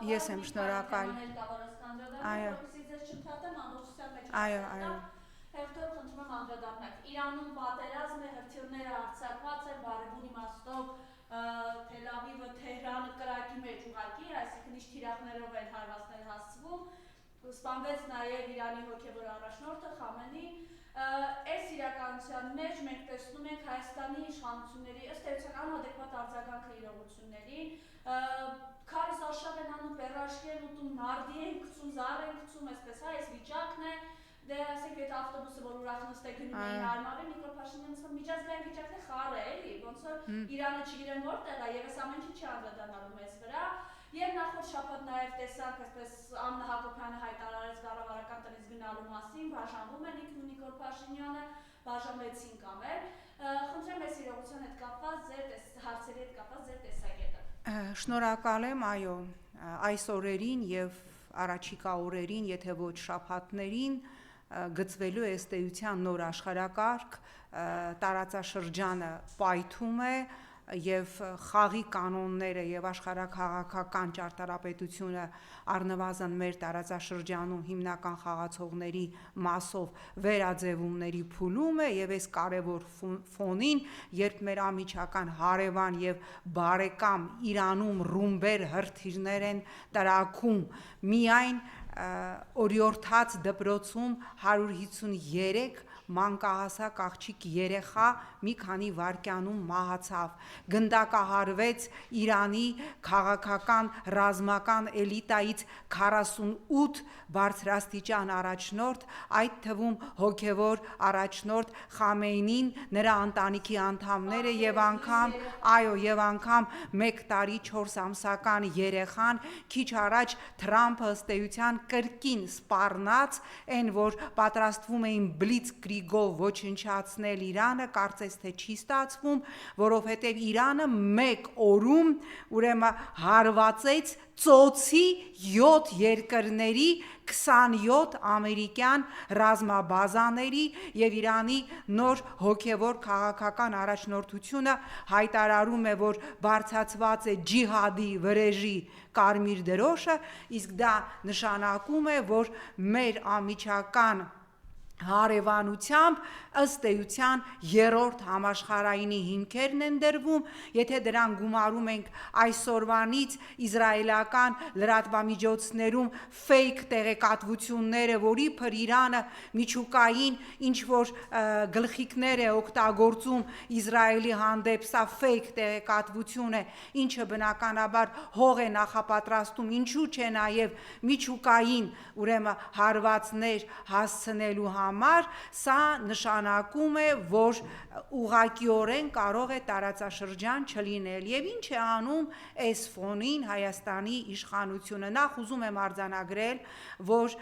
Ես եմ շնորհակալ։ Այո։ Այո, այո։ Հերթով խնդրում եմ անդրադառնալ։ Իրանում պատերազմ է, հրթիռները արձակված են, բարեբուն իմաստով Թել Ավիվը, Թեհրանը կրակի մեջ ուղղակի, այսինքն ինչ թիրախներով են հարվածներ հասցվում, սպանվեց նաև Իրանի հոգևոր առաջնորդը Խամենի։ Այս իրականության մեջ մենք տեսնում ենք Հայաստանի իշխանությունների ըստ էության անադեկվատ արձագանքը իրողություններին, քարոզարշավ են անում, պերաշկի են ուտում, նարդի են գցում, զառ են գցում, այսպես այս վիճակն է։ Դե ասենք այդ ավտոբուսը, որ ուրախ նստեք գնում էին Արմավի, Նիկոլ Փաշինյանը ասում միջազգային վիճակն է խառը էլի, ոնց որ Իրանը չգիտեմ որտեղ է, եւս ամեն ինչ չի անդրադառնալու մեզ վրա։ Եվ նախորդ շաբաթ նաև տեսանք, այսպես Աննա Հակոբյանը հայտարարեց կառավարական տնից գնալու մասին, բաժանվում են Նիկոլ Փաշինյանը, բաժանվեցին կամեր։ Խնդրեմ այս իրողության հետ կապված ձեր հարցերի հետ կապված ձեր տեսակետը։ Շնորհակալ եմ, այո, այս օրերին եւ առաջիկա օրերին, եթե ոչ շաբաթներին գծվելու է ըստ էության նոր աշխարհակարգ, տարածաշրջանը պայթում է եւ խաղի կանոնները եւ աշխարհաքաղաքական ճարտարապետությունը առնվազն մեր տարածաշրջանում հիմնական խաղացողների մասով վերաձևումների փուլում է եւ այս կարեւոր ֆոնին, երբ մեր ամիջական հարևան եւ բարեկամ Իրանում ռումբեր հրթիռներ են տրակում, միայն օրիորդաց դպրոցում 153 մանկահասակ աղջիկ երեխա մի քանի վայրկյանում մահացավ, գնդակահարվեց Իրանի քաղաքական ռազմական էլիտայից 48 բարձրաստիճան առաջնորդ, այդ թվում հոգևոր առաջնորդ Խամեյնին, նրա ընտանիքի անդամները եւ անգամ 1 տարի 4 ամսական երեխան, քիչ առաջ Թրամփը ըստ էության կրկին սպառնաց այն, որ պատրաստվում էին բլիցկրիգով ոչնչացնել Իրանը, կարծես թե չի ստացվում, որովհետև Իրանը մեկ օրում ուրեմն հարվածեց ծոցի 7 երկրների 27 ամերիկյան ռազմաբազաների եւ Իրանի նոր հոգևոր քաղաքական առաջնորդությունը հայտարարում է, որ բարձրացված է ջիհադի վրեժի կարմիր դրոշը, իսկ դա նշանակում է, որ մեր ամիջական հարևանությամբ ըստ էության 3-րդ համաշխարհայինի հիմքերն են դրվում, եթե դրան գումարում ենք այսօրվանից իսրայելական լրատվամիջոցներում ֆեյք տեղեկատվությունները, որ իբր Իրանը միջուկային ինչ որ գլխիկներ է օգտագործում Իսրայելի հանդեպ, սա ֆեյք տեղեկատվություն է, ինչը բնականաբար հող է նախապատրաստում, ինչու՞ չէ նաև միջուկային ուրեմն հարվածներ հասցնելու համար, սա նշանակում է, որ ուղղակիորեն կարող է տարածաշրջան չլինել եւ ինչ է անում այս ֆոնին Հայաստանի իշխանությունը։ Նախ ուզում եմ արձանագրել, որ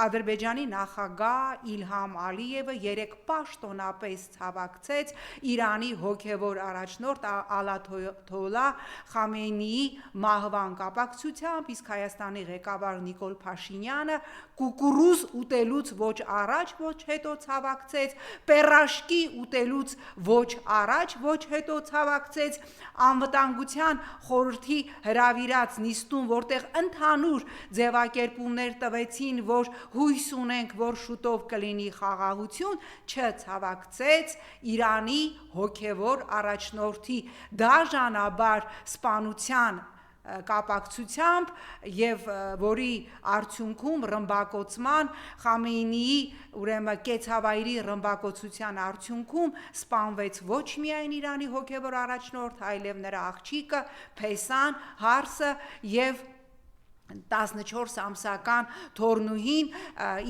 Ադրբեջանի նախագահ Իլհամ Ալիևը երեկ պաշտոնապես ցավակցեց Իրանի հոգևոր առաջնորդ Այաթոլլահ Խամենեիի մահվան կապակցությամբ, իսկ Հայաստանի ղեկավար Նիկոլ Փաշինյանը կուկուռուզ ուտելուց ոչ առաջ, ոչ հետո ցավակցեց, պերաշկի ուտելուց ոչ առաջ, ոչ հետո ցավակցեց, անվտանգության խորհրդի հրավիրած նիստում, որտեղ ընդհանուր ձևակերպումներ տվեցին, որ հույս ունենք, որ շուտով կլինի խաղաղություն, չցավակցեց Իրանի հոգևոր առաջնորդի դաժանաբար սպանության կապակցությամբ եւ որի արդյունքում ռմբակոծման Խամենեիի ուրեմն կեցավայրի ռմբակոծության արդյունքում սպանվեց ոչ միայն Իրանի հոգևոր առաջնորդ, այլև նրա աղջիկը Փեսան, Հարսը եւ 14 ամսական թորնուհին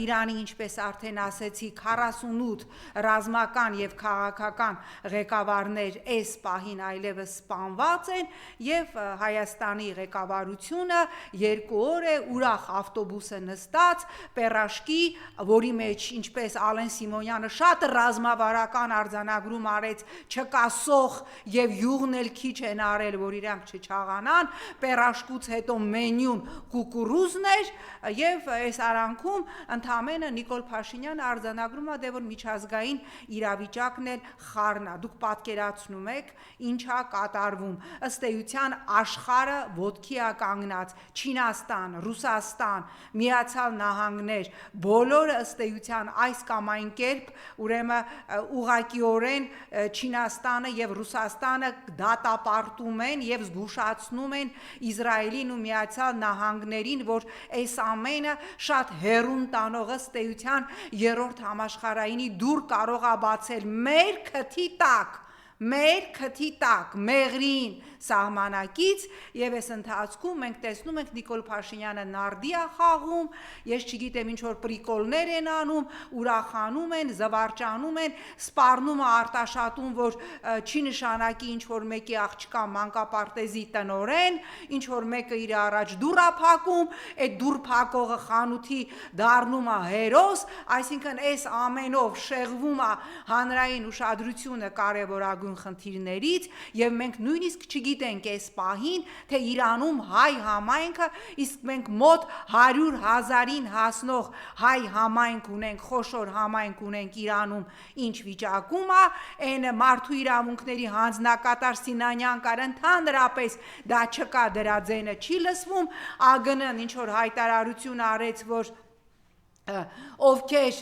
Իրանի, ինչպես արդեն ասեցի, 48 ռազմական եւ քաղաքական ղեկավարներ այս պահին այլևս սպանված են եւ Հայաստանի ղեկավարությունը 2 օր է ուրախ ավտոբուսը նստած պերաշկի, որի մեջ, ինչպես Ալեն Սիմոնյանը շատ ռազմավարական արձանագրում արեց, չկա սոխ եւ յուղն էլ քիչ են արել, որ իրանք չչաղանան, պերաշկուց հետո մենյուն կուկուրուզն էր եւ այս արանքում ընդամենը Նիկոլ Փաշինյանը արձանագրում է դե որ միջազգային իրավիճակն էլ խառն է դուք պատկերացնում եք ինչա կատարվում ըստ էության աշխարհը ոտքի է կանգնած Չինաստան, Ռուսաստան, Միացյալ Նահանգներ բոլորը ըստ էության այս կամ այն կերպ ուրեմն ուղղակիորեն Չինաստանը եւ Ռուսաստանը դատապարտում են եւ զգուշացնում են Իսրայելին ու Միացյալ Նահանգներին, որ այս ամենը շատ հեռուն տանող ըստ էության երրորդ համաշխարհայինի դուր կարող է բացել մեր քթի տակ, մեղրին սահմանակից եւ այս ընթացքում մենք տեսնում ենք Նիկոլ Փաշինյանը նարդի է խաղում, ես չգիտեմ ինչ որ պրիկոլներ են անում, ուրախանում են, զվարճանում են, սպառնում է արտաշատում, որ չի նշանակի ինչ որ մեկի աղջկա մանկապարտեզի տնորեն, ինչ որ մեկը իր առաջ դուռ է փակում, այդ դուռ փակողը խանութի դառնում է հերոս, այսինքն այս ամենով շեղվում է հանրային ուշադրությունը կարևորագույն խնդիրներից եւ մենք նույնիսկ չգիտենք այս պահին թե Իրանում հայ համայնքը իսկ մենք մոտ 100,000-ին հասնող հայ համայնք ունենք խոշոր համայնք ունենք Իրանում ինչ վիճակում է այն մարդու իրավունքների հանձնակատար Սինանյան կար ընդհանրապես դա չկա դրա ձենը չի լսվում ԱԳՆ-ն ինչ որ հայտարարություն արեց որ ովքեր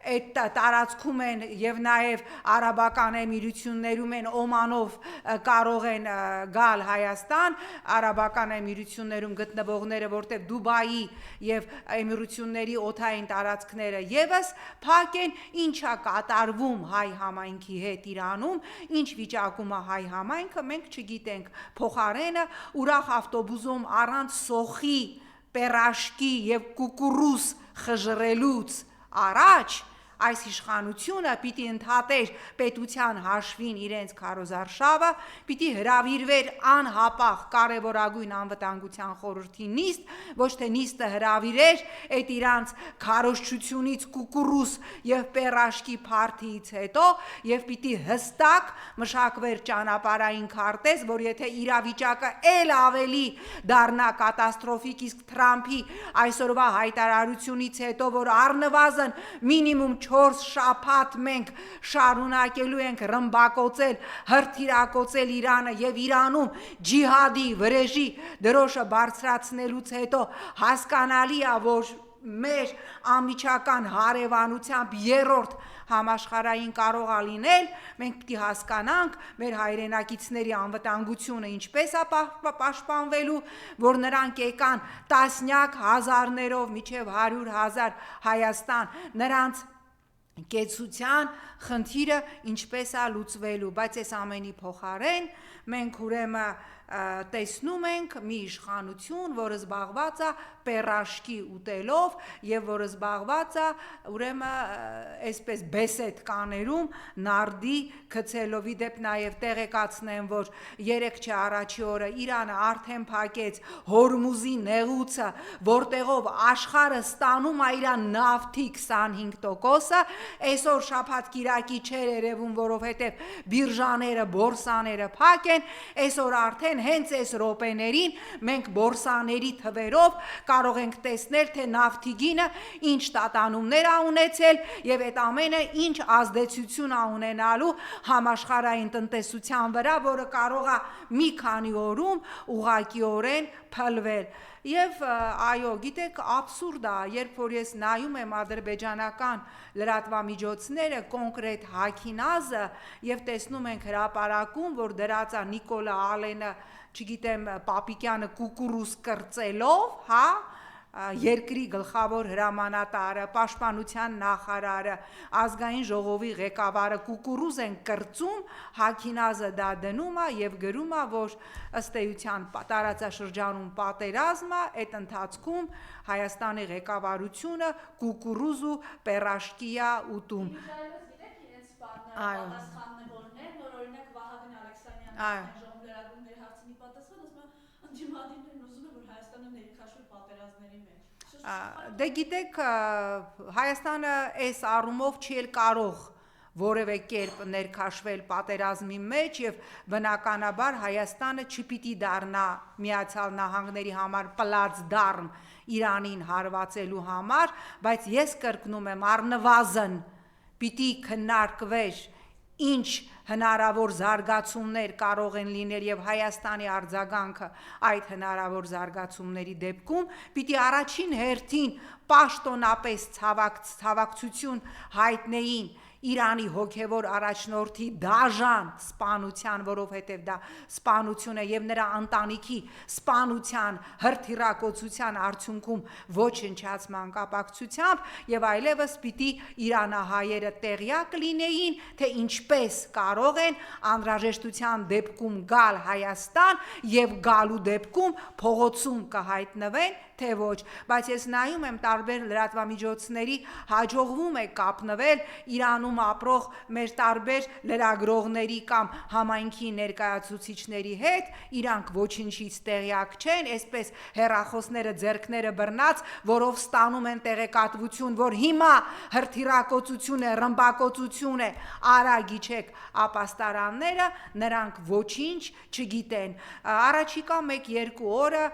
այդ տարածքում են եւ նաեւ արաբական էմիրություններում են Օմանով կարող են գալ Հայաստան արաբական էմիրություններում գտնվողները որտեղ Դուբայի եւ էմիրությունների օթային տարածքները եւս փակ են ինչա կատարվում հայ համայնքի հետ Իրանում ինչ վիճակում է հայ համայնքը մենք չգիտենք փոխարենը ուրախ ավտոբուսում առանց սոխի պերաշկի եւ կուկուրուզ խժռելուց առաջ այս իշխանությունը պիտի ընդհատեր պետության հաշվին իրենց քարոզարշավը, պիտի հրավիրվեր անհապաղ կարևորագույն անվտանգության խորհրդի նիստ, ոչ թե նիստը հրավիրեր այդ իրանց քարոզչությունից կուկուրուզ եւ պերաշկի փարթիից հետո եւ պիտի հստակ մշակվեր ճանապարհային քարտեզ, որ եթե իրավիճակը ել ավելի դառնա կատաստրոֆիկ, իսկ Թրամփի այսօրվա հայտարարությունից հետո, որ առնվազն մինիմում 4 շաբաթ մենք շարունակելու ենք ռմբակոծել, հրթիռակոծել Իրանը եւ Իրանում ջիհադի վրեժի դրոշը բարձրացնելուց հետո հասկանալի է, որ մեր ամիջական հարևանությամբ երրորդ համաշխարհային կարող է լինել, մենք պիտի հասկանանք մեր հայրենակիցների անվտանգությունը ինչպես է պաշտպանվելու, որ նրանք եկան տասնյակ հազարներով մինչև 100,000 Հայաստան, նրանց կեցության խնդիրը ինչպես է լուծվելու, բայց այս ամենի փոխարեն մենք ուրեմն տեսնում ենք մի իշխանություն, որը զբաղված է պերաշկի ուտելով եւ որը զբաղված է ուրեմն այսպես բեսեդ կաներում նարդի գցելով իդեպ նաեւ տեղեկացնեմ, որ 3 չէ առաջի օրը Իրանը արդեն փակեց Հորմուզի նեղուցը, որտեղով աշխարհը ստանում է իր նավթի 25%-ը, այսօր շաբաթ կիրակի չէր երևում, որովհետեւ բիրժաները, բորսաները փակ են, այսօր արդեն հենց այս րոպեներին մենք բորսաների թվերով կարող ենք տեսնել թե նավթի գինը ինչ տատանումներ է ունեցել եւ այդ ամենը ինչ ազդեցություն է ունենալու համաշխարհային տնտեսության վրա, որը կարող է մի քանի օրում ուղղակիորեն փլվել Եվ այո, գիտեք, աբսուրդ է, երբ որ ես նայում եմ ադրբեջանական լրատվամիջոցները, կոնկրետ Հաքինազը եւ տեսնում ենք հրապարակում, որ դրած է Նիկոլա Ալենը, չգիտեմ, Պապիկյանը կուկուրուզ կրծելով, հա, երկրի գլխավոր հրամանատարը, պաշտպանության նախարարը, ազգային ժողովի ղեկավարը կուկուրուզ են կրծում, Հաքինազը դա դնում է եւ գրում է, որ ըստ էության տարածաշրջանում պատերազմ է, այդ ընթացքում Հայաստանի ղեկավարությունը կուկուրուզ ու պերաշկի է ուտում։ Իսրայելը գիտեք իրենց պատասխանն որն է, նոր օրինակ Վահագն Ալեքսանյանը ժողովրդի լրագրողների հարցին պատասխան, ասում է ընդդիմադիրներն ուզում են, որ Հայաստանը ներքաշվի պատերազմների մեջ։ Դե գիտեք, Հայաստանը այս առումով չի էլ կարող որևէ կերպ ներքաշվել պատերազմի մեջ եւ բնականաբար Հայաստանը չպիտի դառնա Միացյալ Նահանգների համար պլացդարմ Իրանին հարվածելու համար, բայց ես կրկնում եմ առնվազն պիտի քննարկվեր ինչ հնարավոր զարգացումներ կարող են լինել եւ Հայաստանի արձագանքը այդ հնարավոր զարգացումների դեպքում պիտի առաջին հերթին պաշտոնապես ցավակցություն հայտնեին Իրանի հոգևոր առաջնորդի դաժան սպանության, որովհետև դա սպանություն է եւ նրա ընտանիքի սպանության, հրթիռակոծության արդյունքում ոչնչացման կապակցությամբ եւ այլևս պիտի իրանահայերը տեղյակ լինեին, թե ինչպես կարող են անհրաժեշտության դեպքում գալ Հայաստան եւ գալու դեպքում փողոցում կհայտնվեն թե ոչ, բայց ես նայում եմ տարբեր լրատվամիջոցների հաջողվում է կապնվել Իրանում ապրող մեր տարբեր լրագրողների կամ համայնքի ներկայացուցիչների հետ, իրանք ոչինչից տեղյակ չեն, այսպես հեռախոսները ձեռքները բռնած, որով ստանում են տեղեկատվություն, որ հիմա հրթիռակոծություն է, ռմբակոծություն է, արա գիչեք ապաստարանները, նրանք ոչինչ չգիտեն։ Առաջիկա 1-2 օրը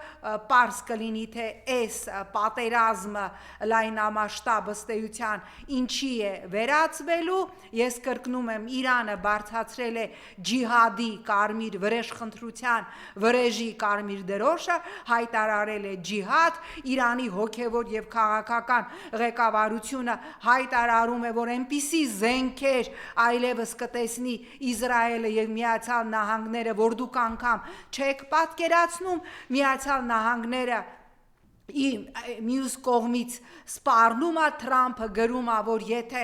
պարզ կլինի թե այս պատերազմը լայնամասշտաբ ըստեյության ինչի է վերածվելու, ես կրկնում եմ Իրանը բարձրացրել է ջիհադի կարմիր վրեժխնդրության վրեժի կարմիր դրոշը, հայտարարել է ջիհադ, Իրանի հոգևոր եւ քաղաքական ղեկավարությունը հայտարարում է, որ այնպիսի զենքեր այլևս կտեսնի Իսրայելը եւ Միացյալ Նահանգները, որ դուք անգամ չեք պատկերացնում, Միացյալ Նահանգները մյուս կողմից սպառնում է Թրամփը գրում է, որ եթե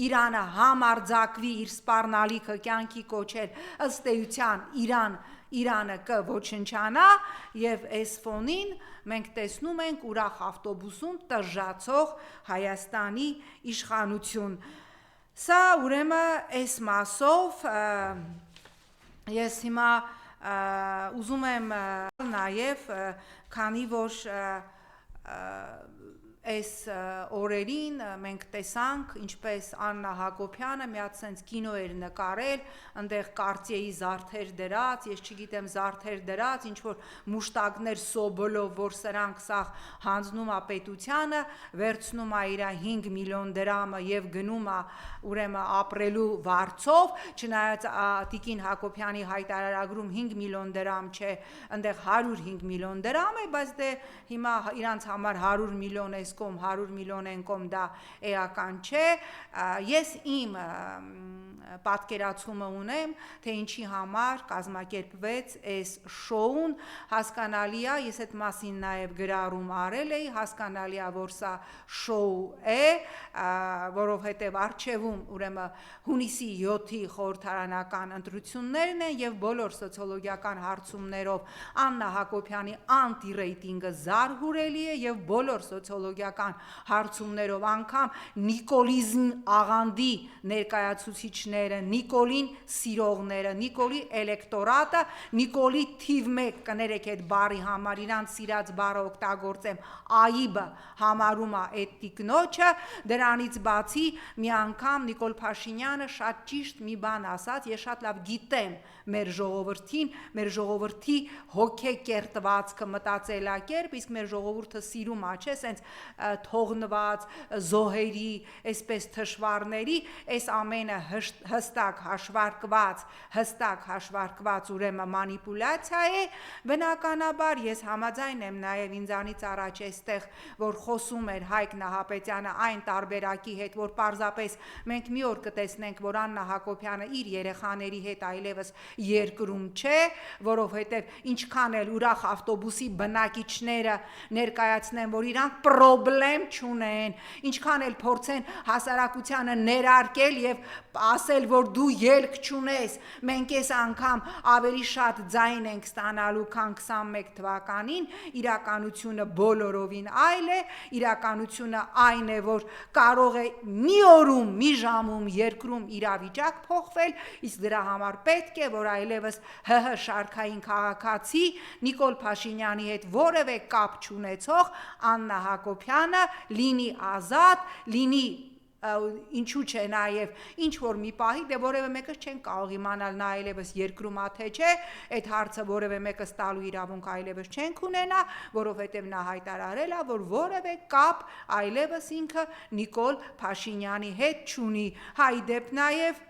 Իրանը համարձակվի իր սպառնալիքը կյանքի կոչել ըստ էության Իրանը կոչնչանա եւ այս ֆոնին մենք տեսնում ենք ուրախ ավտոբուսում տժժացող Հայաստանի իշխանություն։ Սա ուրեմն այս մասով ես հիմա ուզում եմ նաեւ քանի որ այս օրերին մենք տեսանք ինչպես Աննա Հակոբյանը մի հատ sense կինո էր նկարել, այնտեղ կարծիեի զարդեր դրած, ես չգիտեմ զարդեր դրած, ինչ որ մուշտակներ սոբոլով, որ սրանք սա հանձնում է պետությանը, վերցնում է իր 5 միլիոն դրամը եւ գնում է ուրեմն ապրելու վարձով, չնայած Տիկին Հակոբյանի հայտարարագրում 5 միլիոն դրամ չէ, այնտեղ 105 միլիոն դրամ է, բայց դե հիմա իրանց համար 100 միլիոն է կողմ 100 միլիոն են կողմ դա էական չէ, ես իմ պատկերացումը ունեմ, թե ինչի համար կազմակերպվեց այս շոուն, հասկանալի է, ես այդ մասին նաև գրառում արել էի, հասկանալի է, որ սա շոու է, որովհետև առջևում ուրեմն հունիսի 7-ի խորհրդարանական ընտրություններն են եւ բոլոր սոցիոլոգիական հարցումներով Աննա Հակոբյանի անտի-ռեյտինգը զարհուրելի է եւ բոլոր սոցիոլոգիական հարցումներով անգամ նիկոլիզմ աղանդի ներկայացուցիչները, Նիկոլին սիրողները, Նիկոլի էլեկտորատը, Նիկոլի թիվ 1 կներեք այդ բառի համար իրանց սիրած բառը օգտագործեմ, այիբը համարում է այդ տիկնոջը, դրանից բացի մի անգամ Նիկոլ Փաշինյանը շատ ճիշտ մի բան ասաց, ես շատ լավ գիտեմ մեր ժողովրդին, մեր ժողովրդի հոգեկերտվածքը մտածելակերպ, իսկ մեր ժողովուրդը սիրում է, չէ, սենց թողնված զոհերի, այսպես թշվառների, այս ամենը հստակ հաշվարկված ուրեմն մանիպուլյացիա է, բնականաբար ես համաձայն եմ նաև ինձանից առաջ այստեղ, որ խոսում էր Հայկ Նահապետյանը այն տարբերակի հետ, որ պարզապես մենք մի օր կտեսնենք, որ Աննա Հակոբյանը իր երեխաների հետ այլևս երկրում չէ, որովհետև ինչքան էլ ուրախ ավտոբուսի բնակիչները ներկայացնեն, որ իրանք պրոբլեմ չունեն, ինչքան էլ փորձեն հասարակությանը ներարկել եւ ասել, որ դու ելք չունես, մենք այս անգամ ավելի շատ ձայն ենք ստանալու, քան 21 թվականին, իրականությունը բոլորովին այլ է, իրականությունը այն է, որ կարող է մի օրում, մի ժամում երկրում իրավիճակ փոխվել, իսկ դրա համար պետք է, որ այլևս ՀՀ շարքային քաղաքացի Նիկոլ Փաշինյանի հետ որևէ կապ չունեցող Աննա Հակոբյանը լինի ազատ, լինի ինչու չէ նաև ինչ որ մի պահի դե որևէ մեկս չեն կարող իմանալ նա այլևս երկրում է թե չէ, այդ հարցը որևէ մեկս տալու իրավունք այլևս չենք ունենա, որովհետև նա հայտարարել է, որ որևէ կապ այլևս ինքը Նիկոլ Փաշինյանի հետ չունի։ Հայ դեպ նաև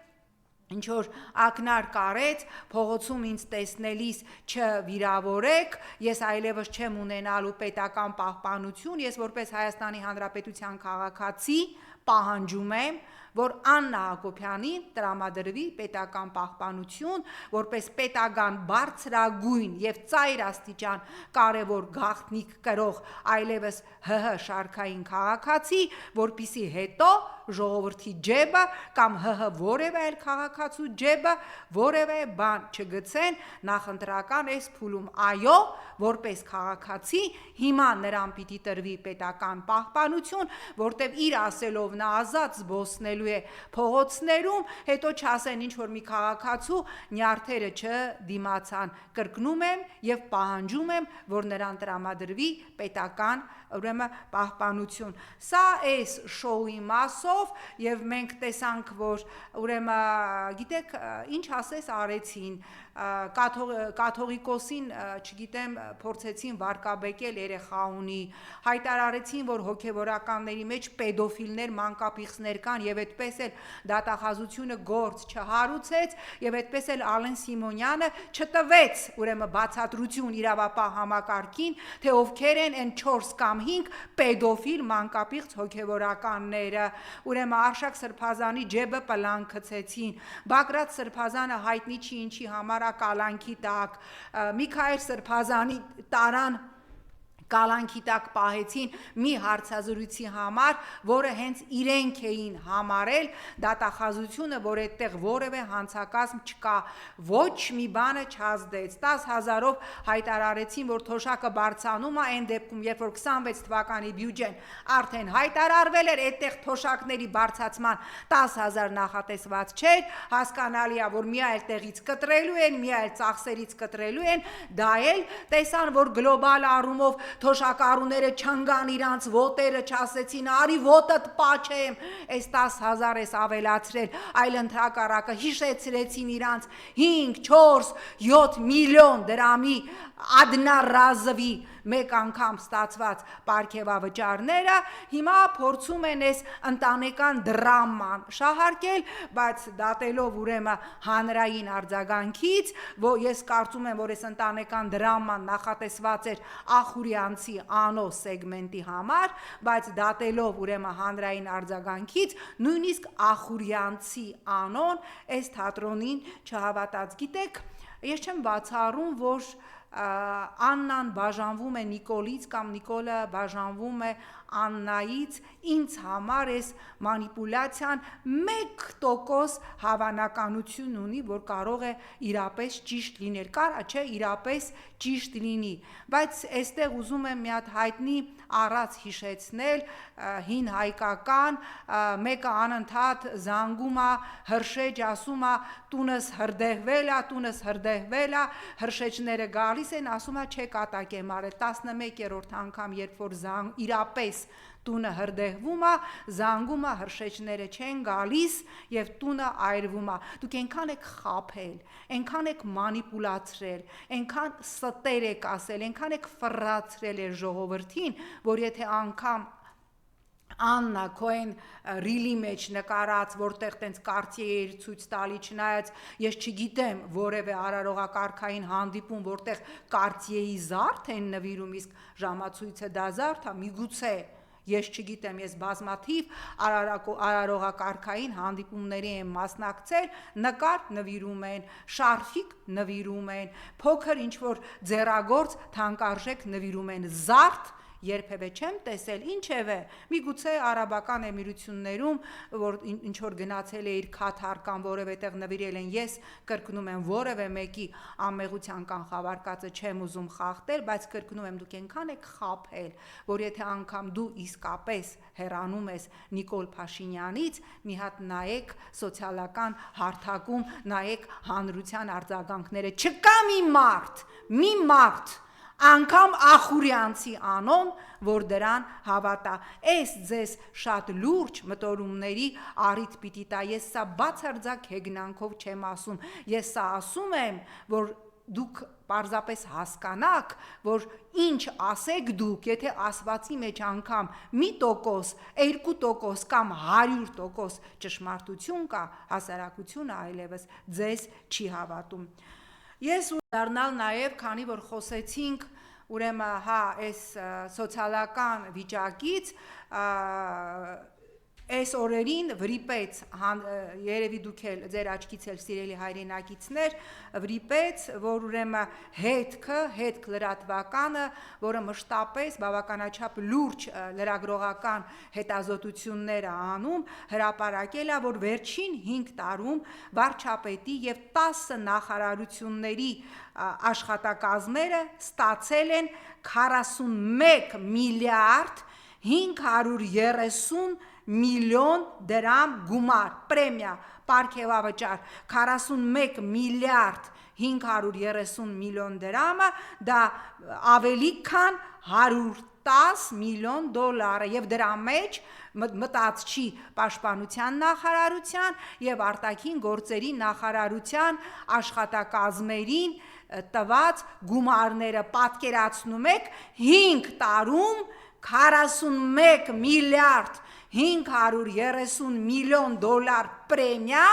ինչ որ ակնար կարեց փողոցում ինձ տեսնելիս չվիրավորեք, ես այլևս չեմ ունենալու պետական պահպանություն, ես որպես Հայաստանի Հանրապետության քաղաքացի պահանջում եմ, որ Աննա Հակոբյանին տրամադրվի պետական պահպանություն, որպես պետական բարձրագույն եւ ծայր աստիճան կարևոր գաղտնիք կրող այլևս ՀՀ շարքային քաղաքացի, որpիսի հետո ժողովրդի ջեբը կամ ՀՀ որևէ այլ քաղաքացու ջեբը որևէ բան չգցեն նախընտրական այս փուլում, այո, որպես քաղաքացի հիմա նրան պիտի տրվի պետական պահպանություն, որտեվ իր ասելով նա ազատ զբոսնելու է փողոցներում, հետո չասեն ինչ որ մի քաղաքացու նյարդերը չդիմացան, կրկնում եմ եւ պահանջում եմ, որ նրան տրամադրվի պետական ուրեմն պահպանություն։ Սա այս շոուի մասով եւ մենք տեսանք, որ ուրեմն գիտեք ինչ ասես արեցին, կաթողիկոսին, չգիտեմ, փորձեցին վարկաբեկել երեխա ունի, հայտարարեցին, որ հոգևորականների մեջ պեդոֆիլներ, մանկապիղծներ կան եւ այդպես էլ դատախազությունը գործ չհարուցեց եւ այդպես էլ Ալեն Սիմոնյանը չտվեց ուրեմն բացատրություն իրավապահ համակարգին, թե ովքեր են այն 4 կամ 5 պեդոֆիլ մանկապիղծ հոգևորականները, ուրեմն Արշակ Սրբազանի ջեբը պլան գցեցին, Բագրատ Սրբազանը հայտնի չի ինչի համար կալանքի տակ, Միքայել Սրբազանի տարան կալանքի տակ պահեցին մի հարցազրույցի համար, որը հենց իրենք էին համարել դատախազությունը, որ այդտեղ որևէ հանցակազմ չկա, ոչ մի բանը չազդեց, 10,000-ով հայտարարեցին, որ թոշակը բարձանում է, այն դեպքում, երբ որ 26 թվականի բյուջեն արդեն հայտարարվել էր, այդտեղ թոշակների բարձացման 10,000 նախատեսված չէր, հասկանալի է, որ մի այլ տեղից կտրելու են, մի այլ ծախսերից կտրելու են, դա էլ տեսան, որ գլոբալ առումով թոշակառուները չանգան իրանց ոտերը, չասեցին արի ոտդ պաչեմ, այս 10,000 ես ավելացրել, այլ ընդհակառակը հիշեցրեցին իրանց 5, 4, 7 միլիոն դրամի ադնարազվի մեկ անգամ ստացված պարգևավճարները, հիմա փորձում են այս ընտանեկան դրաման շահարկել, բայց դատելով ուրեմն հանրային արձագանքից, որ ես կարծում եմ, որ այս ընտանեկան դրաման նախատեսված էր Ախուրյանցի անո սեգմենտի համար, բայց դատելով ուրեմն հանրային արձագանքից, նույնիսկ Ախուրյանցի անոն այս թատրոնին չհավատաց։ Գիտեք, ես չեմ բացառում, որ Աննան բաժանվում է Նիկոլից կամ Նիկոլը բաժանվում է Աննայից, ինձ համար այս մանիպուլյացիան 1% հավանականություն ունի, որ կարող է իրապես ճիշտ լինել, կարա չէ իրապես ճիշտ լինի, բայց այստեղ ուզում եմ մի հատ հայտնի առած հիշեցնել, հին հայկական, մեկը անընդհատ զանգում է, հրշեջ ասում է, տունս հրդեհվել է, տունս հրդեհվել է, հրշեջները գալիս են, ասում է չէ կատակ եմ արել, 11-րդ անգամ, երբ որ իրապես տունը հրդեհվում է, զանգում է, հրշեջները չեն գալիս եւ տունը այրվում է։ Դուք այնքան եք խաբել, այնքան եք մանիպուլացրել, այնքան ստեր եք ասել, այնքան եք ֆռացրել այս ժողովրդին, որ եթե անգամ Աննա Քոեն ռիլի մեջ նկարած, որտեղ տենց կարտիեր ցույց տալի, չնայած ես չգիտեմ որևէ արարողակարգային հանդիպում, որտեղ կարտիեի զարդ են նվիրում, իսկ ժամացույցը դա զարդ է, միգուցե ես չգիտեմ, ես բազմաթիվ արարողակարգային հանդիպումների եմ մասնակցել, նկար նվիրում են, շարֆիկ նվիրում են, փոքր ինչ-որ ձեռագործ թանկարժեք նվիրում են, զարդ երբևէ չեմ տեսել, ինչևէ, միգուցե Արաբական Էմիրություններում, որ ինչ որ գնացել է իր Քաթար կամ որևէ տեղ նվիրել են, ես կրկնում եմ որևէ մեկի անմեղության կանխավարկածը չեմ ուզում խախտել, բայց կրկնում եմ դուք այնքան եք խաբել, որ եթե անգամ դու իսկապես հեռանում ես Նիկոլ Փաշինյանից, մի հատ նայեք սոցիալական հարթակում, նայեք հանրության արձագանքները, չկա մի մարդ անգամ ախուրյանցի անոն, որ դրան հավատա։ Այս ձեզ շատ լուրջ մտորումների առիթ պիտի տա, ես սա բացարձակ հեգնանքով չեմ ասում, ես սա ասում եմ, որ դուք պարզապես հասկանաք, որ ինչ ասեք դուք, եթե ասվածի մեջ անգամ 1%, 2% կամ 100% ճշմարտություն կա, հասարակությունը այլևս ձեզ չի հավատում։ Ես ու դառնալ նաև, քանի որ խոսեցինք ուրեմն այս սոցիալական վիճակից, այս օրերին վրիպեց, երևի դուք էլ ձեր աչքից էլ սիրելի հայրենակիցներ, վրիպեց, որ ուրեմն հետք լրատվականը, որը մշտապես բավականաչափ լուրջ լրագրողական հետազոտություններ անում, հրապարակել է, որ վերջին 5 տարում վարչապետի եւ 10 նախարարությունների աշխատակազմերը ստացել են 41 միլիարդ 530 միլիոն դրամ գումար, պրեմիա, պարգևավճար, 41 միլիարդ 530 միլիոն դրամը, դա ավելի քան 110 միլիոն դոլար է, եւ դրա մեջ մտած չի պաշտպանության նախարարության եւ արտաքին գործերի նախարարության աշխատակազմերին տված գումարները պատկերացնում եք 5 տարում 41 միլիարդ 530 միլիոն դոլար պրեմիա,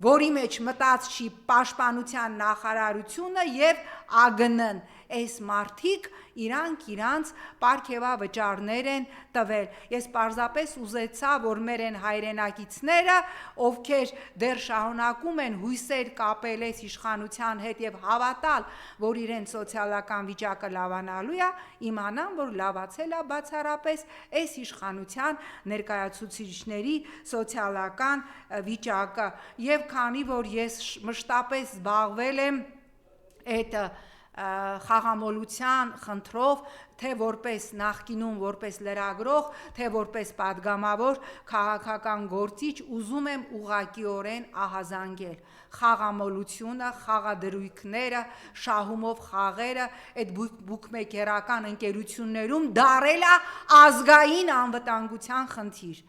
որի մեջ մտած չի պաշտպանության նախարարությունը եւ ԱԳՆ-ն, այս մարդիկ իրանց պարգևավճարներ են տվել։ Ես պարզապես ուզեցա, որ մեր են հայրենակիցները, ովքեր դեռ շարունակում են հույսեր կապել այս իշխանության հետ եւ հավատալ, որ իրենց սոցիալական վիճակը լավանալու է, իմանան, որ լավացել է բացառապես այս իշխանության ներկայացուցիչների սոցիալական վիճակը։ Եվ քանի որ ես մշտապես զբաղվել եմ այդ խաղամոլության խնդրով, թե որպես նախկինում որպես լրագրող, թե որպես падգամավոր քաղաքական գործիչ, ուզում եմ ուղղակիորեն ահազանգել խաղամոլությունը, խաղադրույքները, շահումով խաղերը, այդ բուկմեկերական ընկերություններում դարել է ազգային անվտանգության խնդիր։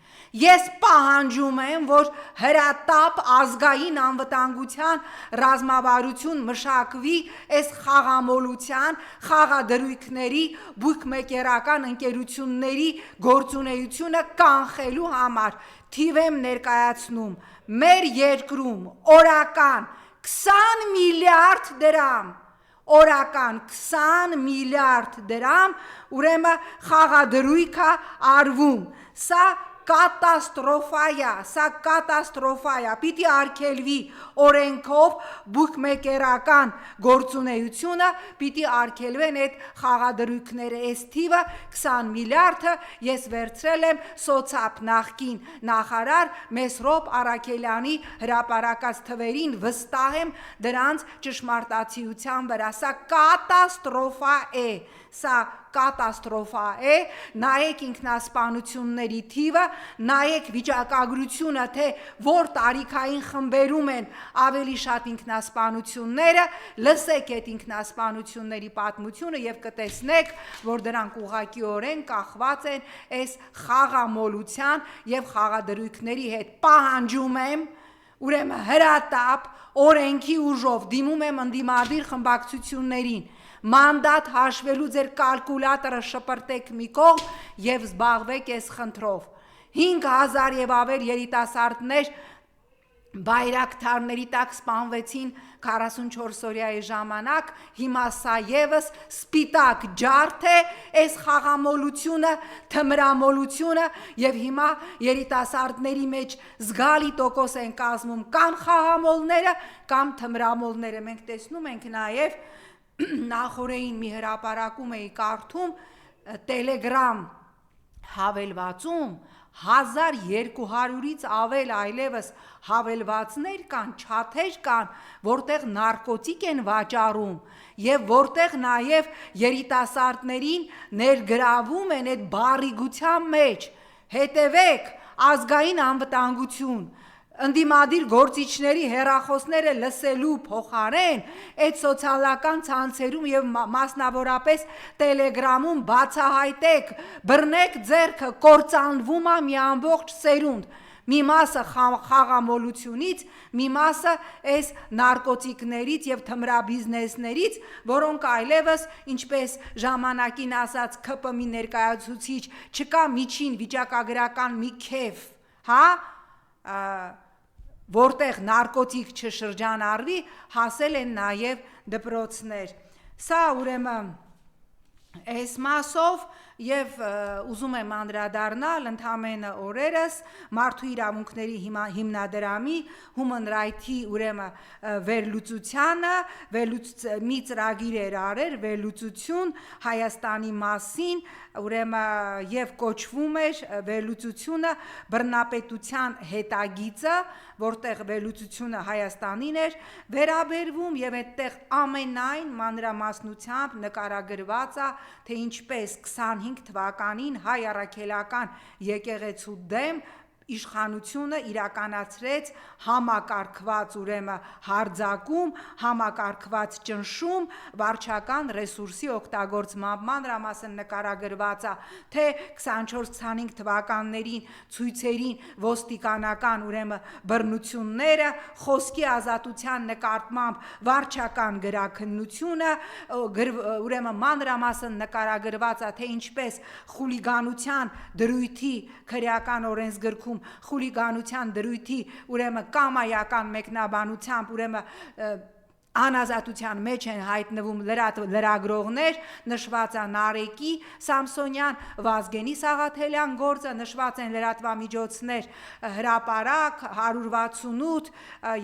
Ես պահանջում եմ, որ հրատապ ազգային անվտանգության ռազմավարություն մշակվի այս խաղամոլության, խաղադրույքների, բուկմեկերական ընկերությունների գործունեությունը կանխելու համար։ Թիվ եմ ներկայացնում մեր երկրում օրական 20 միլիարդ դրամ, օրական 20 միլիարդ դրամ, ուրեմն խաղադրույք է արվում, սա կատաստրոֆա է, պիտի արգելվի օրենքով բուկմեկերական գործունեությունը, պիտի արգելվեն այդ խաղադրույքները, այս թիվը 20 միլիարդը ես վերցրել եմ սոցապ նախկին նախարար Մեսրոպ Առաքելյանի հրապարակած թվերին, վստահ եմ դրանց ճշմարտացիության վրա, սա կատաստրոֆա է, նայեք ինքնասպանությունների թիվը, նայեք վիճակագրությունը, թե որ տարիքային խմբերում են ավելի շատ ինքնասպանությունները, լսեք այդ ինքնասպանությունների պատմությունը եւ կտեսնեք, որ դրանք ուղղակիորեն կախված են այս խաղամոլության եւ խաղադրույքների հետ։ Պահանջում եմ, ուրեմն հրատապ օրենքի ուժով դիմում եմ ընդդիմադիր խմբակցություններին, մանդատ հաշվելու ձեր կալկուլատորը շպրտեք մի կողմ եւ զբաղվեք այս խնդրով։ 5000 եւ ավել երիտասարդներ բայրակթարների տակ սպանվեցին 44-օրյայի ժամանակ, հիմա սա եւս սպիտակ ջարդ է, այս խաղամոլությունը, թմրամոլությունը եւ հիմա երիտասարդների մեջ զգալի տոկոս են կազմում կամ խաղամոլները, կամ թմրամոլները։ Մենք տեսնում ենք նաեւ նախորդին մի հրապարակում էի կարդում Telegram հավելվածում 1200-ից ավել այլևս հավելվածներ կան, չաթեր կան, որտեղ նարկոտիկ են վաճառում եւ որտեղ նաեւ երիտասարդներին ներգրավում են այդ բարիգության մեջ։ Հետևեք, ազգային անվտանգություն, ընդդիմադիր գործիչների հեռախոսները լսելու փոխարեն այդ սոցիալական ցանցերում եւ մասնավորապես Telegram-ում բացահայտեք, բռնեք ձեռքը, կործանվում է մի ամբողջ սերունդ, մի մասը խաղամոլությունից, մի մասը այս նարկոտիկներից եւ թմրաբիզնեսներից, որոնք այլևս ինչպես ժամանակին ասած ԿՊՄ ներկայացուցիչ չկա միջին վիճակագրական մի քեֆ, հա, որտեղ նարկոտիկ չշրջանառվի, հասել են նաև դպրոցներ։ Սա ուրեմն այս մասով եւ ուզում եմ անդրադառնալ ընդամենը օրերս մարդու իրավունքների հիմնադրամի Human Rights-ի ուրեմն վերլուծությանը, մի ծրագիր էր արել վերլուծություն Հայաստանի մասին, ուրեմն եւ կոչվում էր վերլուծությունը բռնապետության հետագիծը, որտեղ վերլուծությունը Հայաստանին էր վերաբերվում եւ այդտեղ ամենայն մանրամասնությամբ նկարագրված է, թե ինչպես 25 թվականին հայ առաքելական եկեղեցու դեմ իշխանությունը իրականացրեց համակարգված ուրեմն հարձակում, համակարգված ճնշում վարչական ռեսուրսի օգտագործմամբ մանրամասն նկարագրված է, թե 24-25 թվականներին ցույցերին ոստիկանական ուրեմն բռնությունները, խոսքի ազատության նկատմամբ վարչական գրաքննությունը, ուրեմն մանրամասն նկարագրված է, թե ինչպես խուլիգանության դրույթի քրեական օրենսգրքում խուլիգանության դրույթի ուրեմն կամայական մեկնաբանությամբ ուրեմն անազատության մեջ են հայտնվում լրագրողներ, նշված է Նարեկի Սամսոնյան, Վազգենի Սաղաթելյան գործը, նշված են լրատվամիջոցներ հրապարակ 168,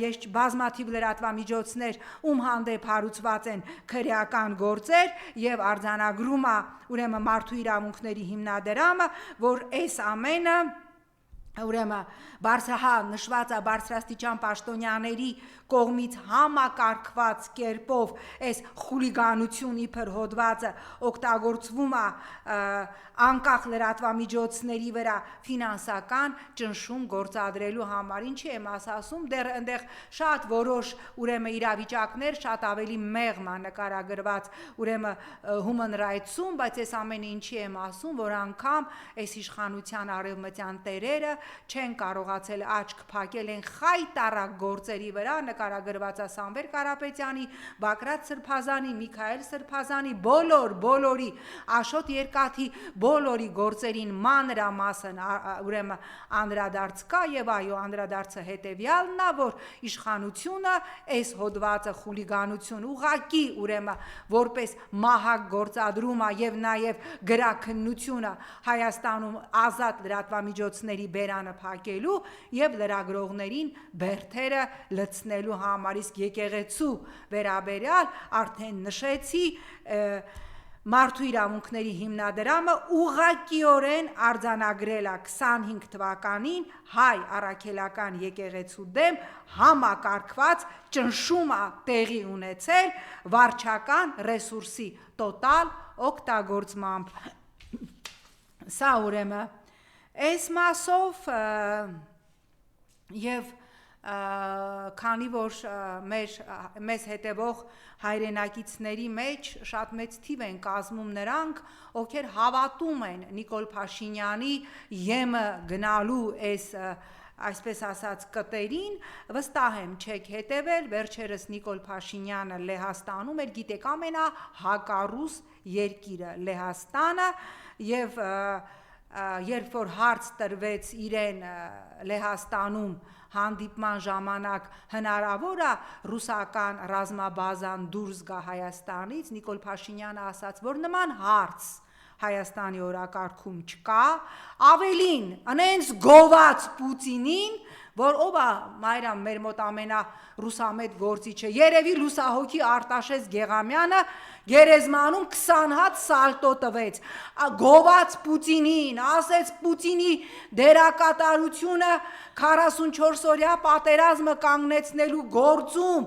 ես բազմաթիվ լրատվամիջոցներ, ում հանդեպ հարուցված են քրեական գործեր եւ արձանագրում է ուրեմն մարդու իրավունքների հիմնադրամը, որ այս ամենը ուրեմն նշված է բարձրաստիճան պաշտոնյաների կողմից համակարգված կերպով այս խուլիգանություն իբր հոդվածը օգտագործվում է անկախ լրատվամիջոցների վրա ֆինանսական ճնշում գործադրելու համար, ինչի եմ ասում, դեռ այնտեղ շատ որոշ ուրեմն իրավիճակներ շատ ավելի մեղմ է նկարագրված ուրեմն Human Rights-ում, բայց այս ամենը ինչի եմ ասում, որ անգամ այս իշխանության արևմտյան տերերը չեն կարողացել աչք փակել են խայտառակ գործերի վրա, նկարագրված է Սամվել Կարապետյանի, Բակրատ Սրբազանի, Միքայել Սրբազանի, բոլորի Աշոտ Երկաթի բոլորի գործերին մանրամասն ուրեմն անդրադարձ կա եւ այո անդրադարձը հետեւյալն է, որ իշխանությունը այս հոդվածը խուլիգանություն ուղակի ուրեմն որպես մահակ գործադրում է եւ նաեւ գրաքննությունը Հայաստանում ազատ լրատվամիջոցների բերանը փակելու եւ լրագրողներին բերթերը լցնելու համար, իսկ եկեղեցու վերաբերյալ արդեն նշեցի Մարդու իրավունքների հիմնադրամը ուղղակիորեն արձանագրել է 25 թվականին հայ առաքելական եկեղեցու դեմ համակարգված ճնշում է տեղի ունեցել վարչական ռեսուրսի տոտալ օգտագործմամբ։ Սա ուրեմն այս մասով եւ քանի որ մեզ հետևող հայրենակիցների մեջ շատ մեծ թիվ են կազմում նրանք, ովքեր հավատում են Նիկոլ Փաշինյանի եմը գնալու այս այսպես ասած կտերին, վստահ եմ չեք հետևել, վերջերս Նիկոլ Փաշինյանը Լեհաստանում էր, գիտեք ամենահակառուս երկիրը Լեհաստանը եւ երբ որ հարց տրվեց իրեն Լեհաստանում հանդիպման ժամանակ հնարավոր է ռուսական ռազմաբազան դուրս գա Հայաստանից, Նիկոլ Փաշինյանը ասաց, որ նման հարց Հայաստանի օրակարգում չկա, ավելին, անենց գոված Պուտինին, որ ով է Մայրամ մեր մոտ ամենառուսամետ գործիչը, երևի լուսահոգի Արտաշես Գեղամյանը գերեզմանում 20 հատ սալտո տվեց, գոված Պուտինին, ասեց Պուտինի դերակատարությունը 44-օրյա պատերազմը կանգնեցնելու գործում,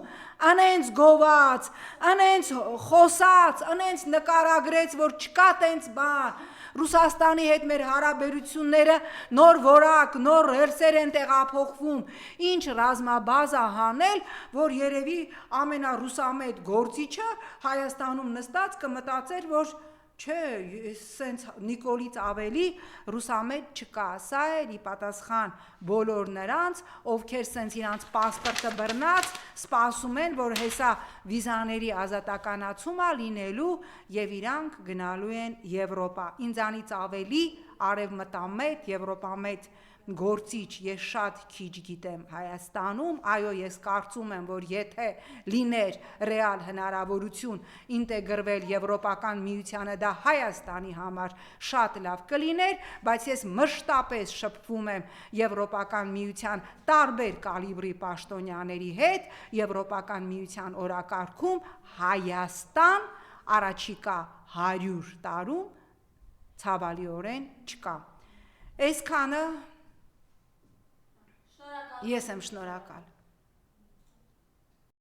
անենց գոված, անենց խոսած, անենց նկարագրեց, որ չկա տենց բան, Ռուսաստանի հետ մեր հարաբերությունները նոր որակ, նոր հերսեր են տեղափոխվում փոխվում, ինչ ռազմաբազա հանել, որ երևի ամենառուսամետ գործիչը Հայաստանում նստած կմտածեր, որ չէ, սենց Նիկոլից ավելի ռուսամետ չկա, սա էլ ի պատասխան բոլոր նրանց, ովքեր սենց իրանց պասպորտը բռնած սպասում են, որ հեսա վիզաների ազատականացում է լինելու եւ իրանք գնալու են Եվրոպա։ Ինձանից ավելի արևմտամետ, եվրոպամետ գործիչ ես շատ քիչ գիտեմ Հայաստանում, այո, ես կարծում եմ, որ եթե լիներ ռեալ հնարավորություն ինտեգրվել Եվրոպական միությանը, դա Հայաստանի համար շատ լավ կլիներ, բայց ես մշտապես շփվում եմ Եվրոպական միության տարբեր կալիբրի պաշտոնյաների հետ, Եվրոպական միության օրակարգում Հայաստան առաջիկա 100 տարում ցավալիորեն չկա։ Այսքանը ես եմ շնորհակալ։